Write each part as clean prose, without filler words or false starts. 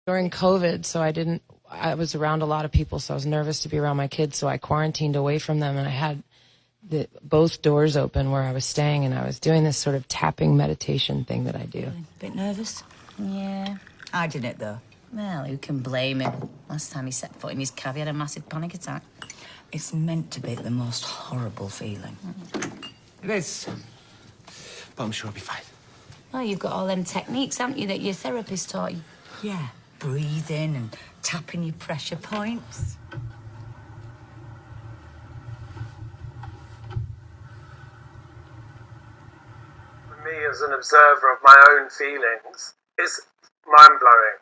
During COVID, so I was around a lot of people, so I was nervous to be around my kids, so I quarantined away from them, and I had both doors open where I was staying, and I was doing this sort of tapping meditation thing that I do. Bit nervous? Yeah. I did it, though. Well, who can blame him? Last time he set foot in his cab, he had a massive panic attack. It's meant to be the most horrible feeling. It is. But I'm sure it'll be fine. Well, you've got all them techniques, haven't you, that your therapist taught you? Yeah, breathing and tapping your pressure points. For me, as an observer of my own feelings, it's mind-blowing.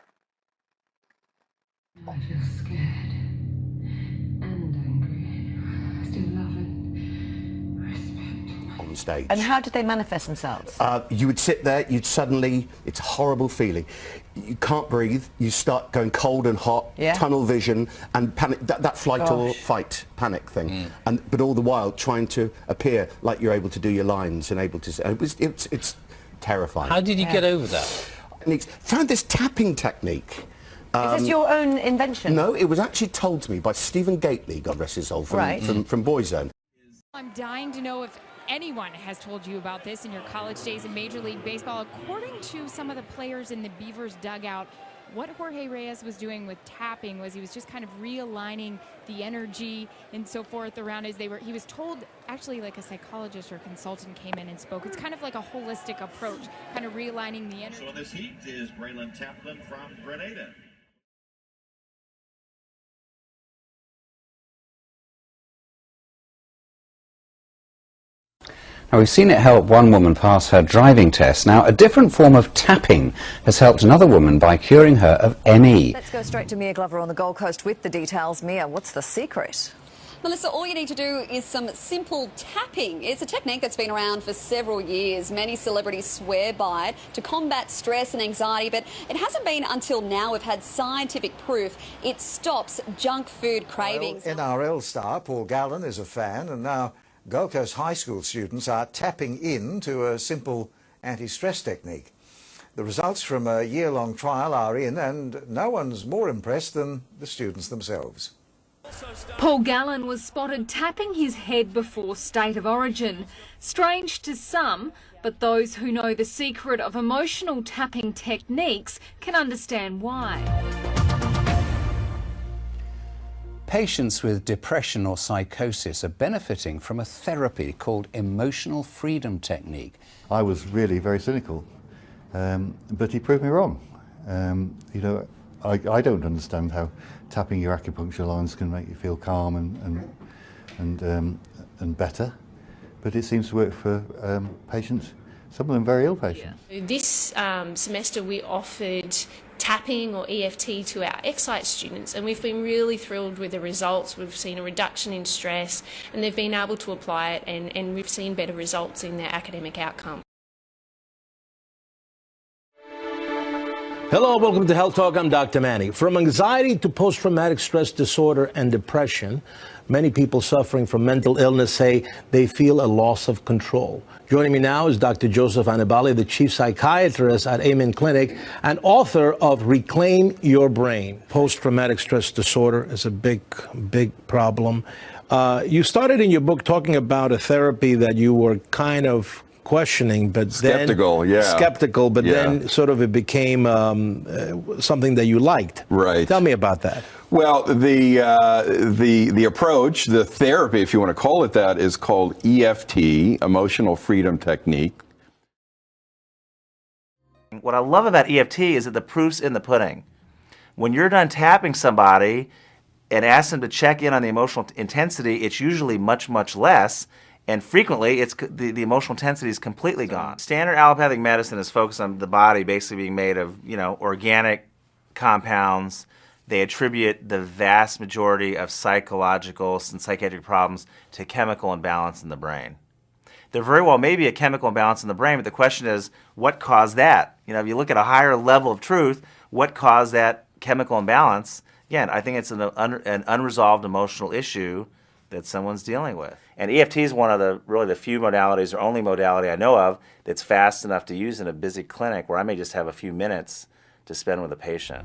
I feel scared and angry. I still love and respect. On stage. And how did they manifest themselves? You would sit there, you'd suddenly, it's a horrible feeling. You can't breathe, you start going cold and hot, tunnel vision, and panic, that flight or fight panic thing. But all the while trying to appear like you're able to do your lines and able to, it's terrifying. How did you get over that? Found this tapping technique. Is this your own invention? No, it was actually told to me by Stephen Gately, God rest his soul, from Boyzone. I'm dying to know if anyone has told you about this in your college days in Major League Baseball. According to some of the players in the Beavers dugout, what Jorge Reyes was doing with tapping was he was just kind of realigning the energy and so forth around he was told, actually, like a psychologist or consultant came in and spoke. It's kind of like a holistic approach, kind of realigning the energy. So this heat is Braylon Taplin from Grenada. Now, we've seen it help one woman pass her driving test. Now, a different form of tapping has helped another woman by curing her of ME. Let's go straight to Mia Glover on the Gold Coast with the details. Mia, what's the secret? Melissa, all you need to do is some simple tapping. It's a technique that's been around for several years. Many celebrities swear by it to combat stress and anxiety, but it hasn't been until now we've had scientific proof it stops junk food cravings. Well, NRL star Paul Gallen is a fan, and now Gold Coast high school students are tapping into a simple anti-stress technique. The results from a year-long trial are in, and no one's more impressed than the students themselves. Paul Gallen was spotted tapping his head before State of Origin. Strange to some, but those who know the secret of emotional tapping techniques can understand why. Patients with depression or psychosis are benefiting from a therapy called emotional freedom technique. I was really very cynical, but he proved me wrong. You know, I don't understand how tapping your acupuncture lines can make you feel calm and better, but it seems to work for patients, some of them very ill patients. This semester we offered tapping or EFT to our Excite students, and we've been really thrilled with the results. We've seen a reduction in stress and they've been able to apply it, and we've seen better results in their academic outcome. Hello, welcome to Health Talk. I'm Dr. Manny. From anxiety to post-traumatic stress disorder and depression, many people suffering from mental illness say they feel a loss of control. Joining me now is Dr. Joseph Annibale, the chief psychiatrist at Amen Clinic and author of Reclaim Your Brain. Post-traumatic stress disorder is a big problem. You started in your book talking about a therapy that you were kind of questioning, but skeptical, but then sort of it became something that you liked. Right. Tell me about that. Well, the approach, the therapy, if you want to call it that, is called EFT, Emotional Freedom Technique. What I love about EFT is that the proof's in the pudding. When you're done tapping somebody and ask them to check in on the emotional intensity, it's usually much, much less. And frequently, it's the emotional intensity is completely gone. Standard allopathic medicine is focused on the body basically being made of, organic compounds. They attribute the vast majority of psychological and psychiatric problems to chemical imbalance in the brain. There very well may be a chemical imbalance in the brain, but the question is, what caused that? If you look at a higher level of truth, what caused that chemical imbalance? Again, I think it's an unresolved emotional issue that someone's dealing with. And EFT is one of the few modalities, or only modality I know of, that's fast enough to use in a busy clinic where I may just have a few minutes to spend with a patient.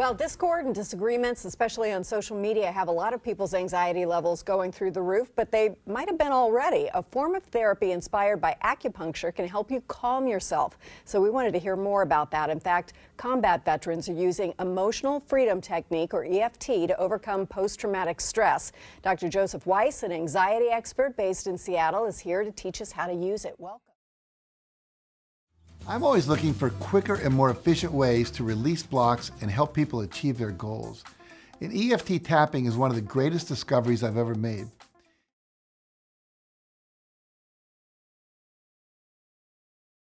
Well, discord and disagreements, especially on social media, have a lot of people's anxiety levels going through the roof, but they might have been already. A form of therapy inspired by acupuncture can help you calm yourself. So we wanted to hear more about that. In fact, combat veterans are using emotional freedom technique, or EFT, to overcome post-traumatic stress. Dr. Joseph Weiss, an anxiety expert based in Seattle, is here to teach us how to use it. Welcome. I'm always looking for quicker and more efficient ways to release blocks and help people achieve their goals. And EFT tapping is one of the greatest discoveries I've ever made.